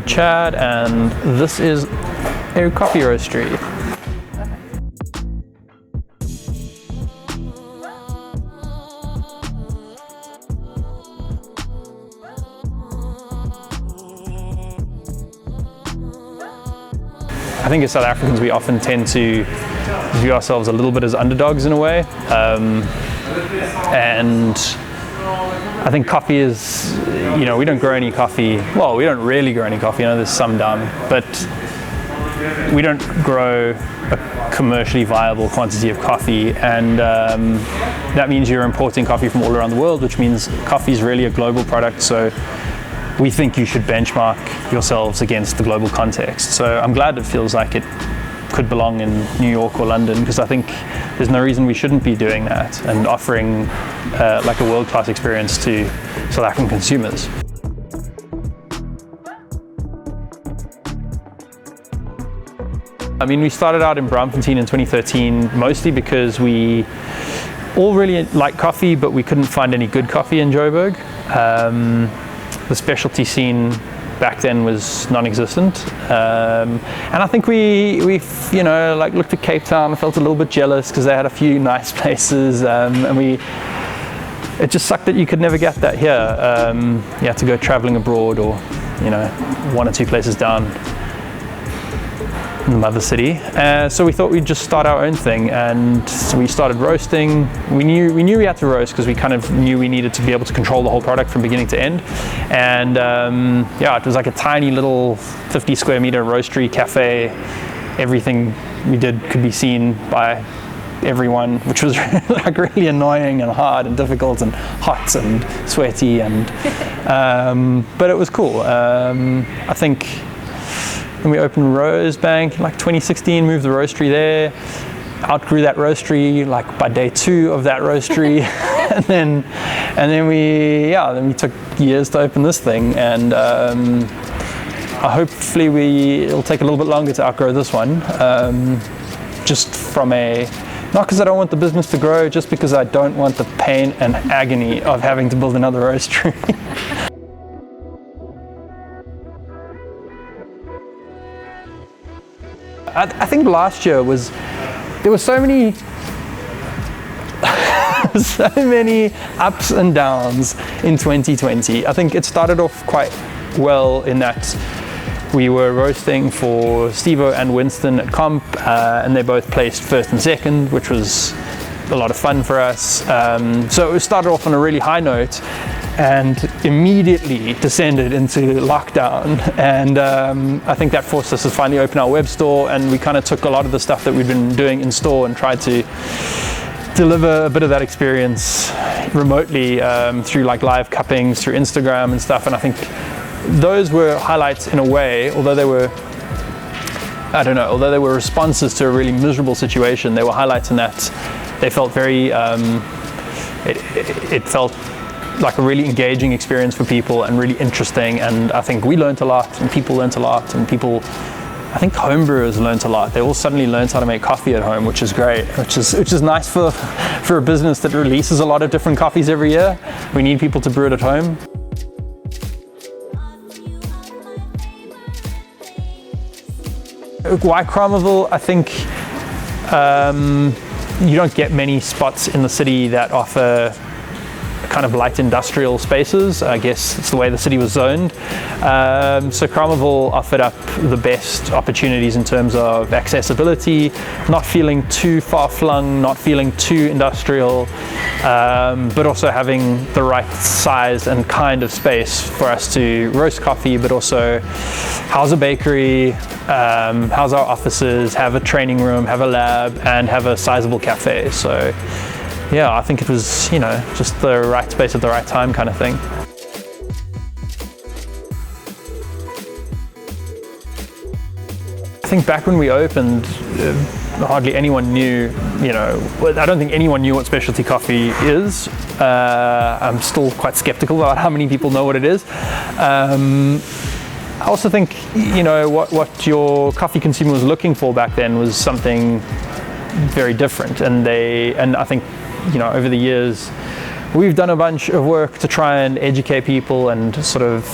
Chad, and this is a coffee roastery. I think as South Africans we often tend to view ourselves a little bit as underdogs in a way, and I think coffee is, we don't grow any coffee. Well, we don't really grow any coffee. I know there's some down, but we don't grow a commercially viable quantity of coffee, and that means you're importing coffee from all around the world, which means coffee is really a global product. So we think you should benchmark yourselves against the global context. So I'm glad it feels like it could belong in New York or London, because I think there's no reason we shouldn't be doing that and offering like a world-class experience to South African consumers. I mean, we started out in Braamfontein in 2013, mostly because we all really like coffee, but we couldn't find any good coffee in Joburg. The specialty scene back then was non-existent, and I think we looked at Cape Town and felt a little bit jealous because they had a few nice places, and it just sucked that you could never get that here. You had to go traveling abroad, or one or two places down in the mother city. So we thought we'd just start our own thing, and so we started roasting. We knew we had to roast because we kind of knew we needed to be able to control the whole product from beginning to end. And it was like a tiny little 50 square meter roastery cafe. Everything we did could be seen by everyone, which was like really annoying and hard and difficult and hot and sweaty, and but it was cool. I think when we opened Rosebank in like 2016, moved the roastery there, outgrew that roastery like by day 2 of that roastery, and then we took years to open this thing, and hopefully it'll take a little bit longer to outgrow this one, just from not because I don't want the business to grow, just because I don't want the pain and agony of having to build another roastery. I think last year there were so many ups and downs in 2020. I think it started off quite well in that we were roasting for Steve-O and Winston at Comp, and they both placed first and second, which was a lot of fun for us. So it started off on a really high note and immediately descended into lockdown, and I think that forced us to finally open our web store, and we kind of took a lot of the stuff that we'd been doing in store and tried to deliver a bit of that experience remotely, through like live cuppings, through Instagram and stuff. And I think those were highlights in a way, although they were responses to a really miserable situation, they were highlights in that they felt very, it felt like a really engaging experience for people and really interesting. And I think we learned a lot, and people learned a lot, and I think homebrewers learned a lot. They all suddenly learned how to make coffee at home, which is great, which is nice for a business that releases a lot of different coffees every year. We need people to brew it at home. Why Kramerville? I think you don't get many spots in the city that offer kind of light industrial spaces. I guess it's the way the city was zoned. So Kramerville offered up the best opportunities in terms of accessibility, not feeling too far-flung, not feeling too industrial, but also having the right size and kind of space for us to roast coffee, but also house a bakery, house our offices, have a training room, have a lab, and have a sizable cafe. So yeah, I think it was, just the right space at the right time kind of thing. I think back when we opened, hardly anyone knew, I don't think anyone knew what specialty coffee is. I'm still quite skeptical about how many people know what it is. I also think, what your coffee consumer was looking for back then was something very different. And I think, over the years, we've done a bunch of work to try and educate people and sort of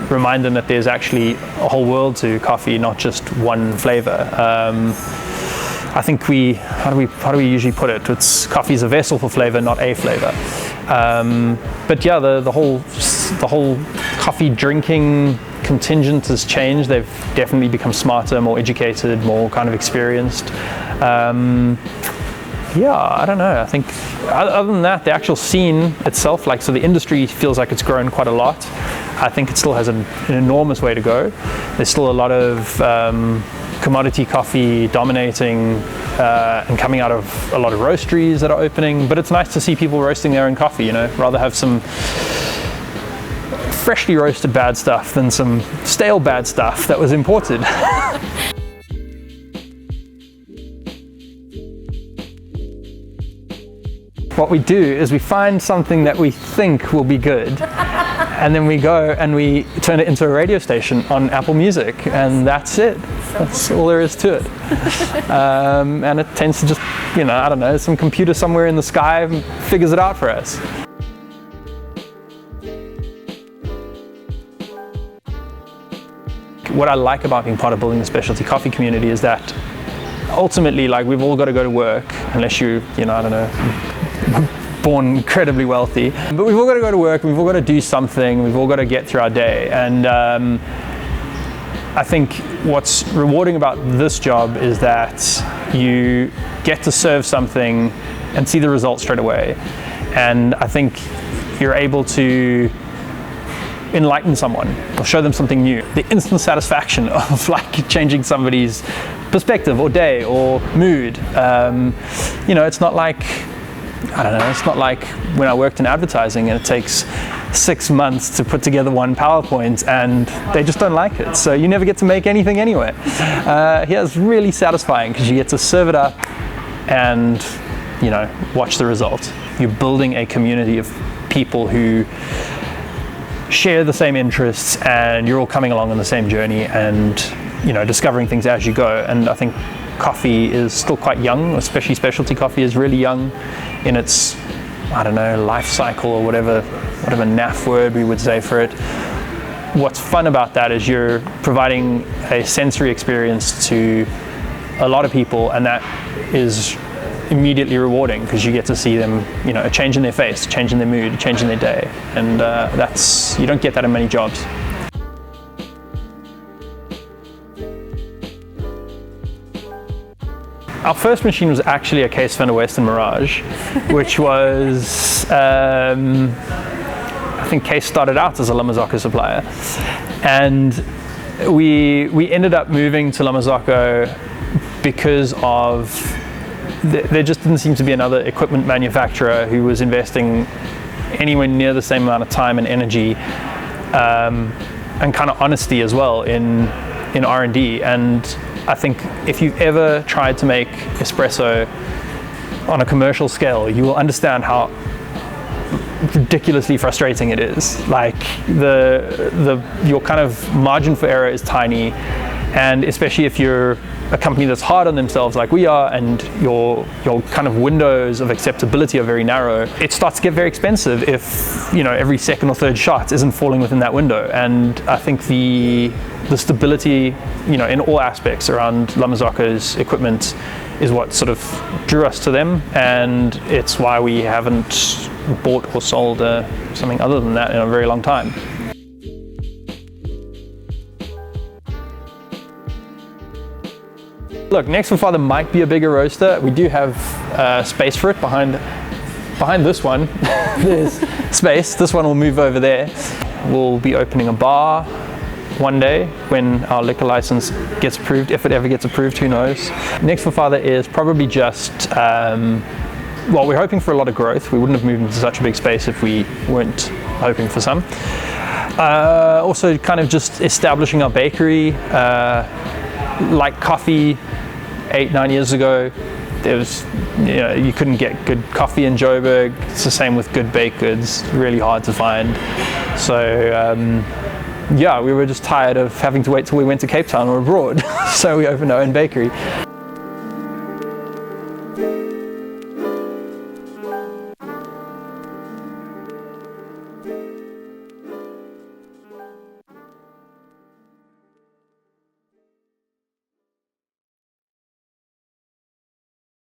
remind them that there's actually a whole world to coffee, not just one flavor. I think how do we usually put it? It's coffee's a vessel for flavor, not a flavor. But yeah, the whole coffee drinking contingent has changed. They've definitely become smarter, more educated, more kind of experienced. Yeah, I don't know. I think other than that, the actual scene itself, so the industry feels like it's grown quite a lot. I think it still has an enormous way to go. There's still a lot of commodity coffee dominating and coming out of a lot of roasteries that are opening, but it's nice to see people roasting their own coffee, rather have some freshly roasted bad stuff than some stale bad stuff that was imported. What we do is we find something that we think will be good, and then we go and we turn it into a radio station on Apple Music, and that's it. That's all there is to it. And it tends to just, I don't know, some computer somewhere in the sky figures it out for us. What I like about being part of building the specialty coffee community is that ultimately, we've all got to go to work, unless I don't know, born incredibly wealthy, but we've all got to go to work, we've all got to do something, we've all got to get through our day. And I think what's rewarding about this job is that you get to serve something and see the results straight away. And I think you're able to enlighten someone or show them something new. The instant satisfaction of changing somebody's perspective or day or mood. It's not like, I don't know, it's not like when I worked in advertising and it takes 6 months to put together one PowerPoint and they just don't like it. So you never get to make anything anyway. Here it's really satisfying because you get to serve it up and, watch the result. You're building a community of people who share the same interests, and you're all coming along on the same journey and, discovering things as you go. And I think coffee is still quite young, especially specialty coffee is really young in its, I don't know, life cycle or whatever naff word we would say for it. What's fun about that is you're providing a sensory experience to a lot of people, and that is immediately rewarding because you get to see them, a change in their face, a change in their mood, a change in their day, and you don't get that in many jobs. Our first machine was actually a Case Van der Western Mirage, which was, I think Case started out as a Marzocco supplier. And we ended up moving to Marzocco because of, there just didn't seem to be another equipment manufacturer who was investing anywhere near the same amount of time and energy and kind of honesty as well in R&D. And I think if you've ever tried to make espresso on a commercial scale, you will understand how ridiculously frustrating it is. Your kind of margin for error is tiny, and especially if you're a company that's hard on themselves like we are, and your kind of windows of acceptability are very narrow, it starts to get very expensive if every second or third shot isn't falling within that window. And I think the stability in all aspects around Marzocco's equipment is what sort of drew us to them, and it's why we haven't bought or sold something other than that in a very long time. Look, Next for Father might be a bigger roaster. We do have space for it behind this one. There's space. This one will move over there. We'll be opening a bar one day when our liquor license gets approved, if it ever gets approved, who knows. Next for Father is probably just, we're hoping for a lot of growth. We wouldn't have moved into such a big space if we weren't hoping for some. Also kind of just establishing our bakery. Like coffee 8-9 years ago, there was, you couldn't get good coffee in Joburg. It's the same with good baked goods, really hard to find. So we were just tired of having to wait till we went to Cape Town or abroad. So we opened our own bakery.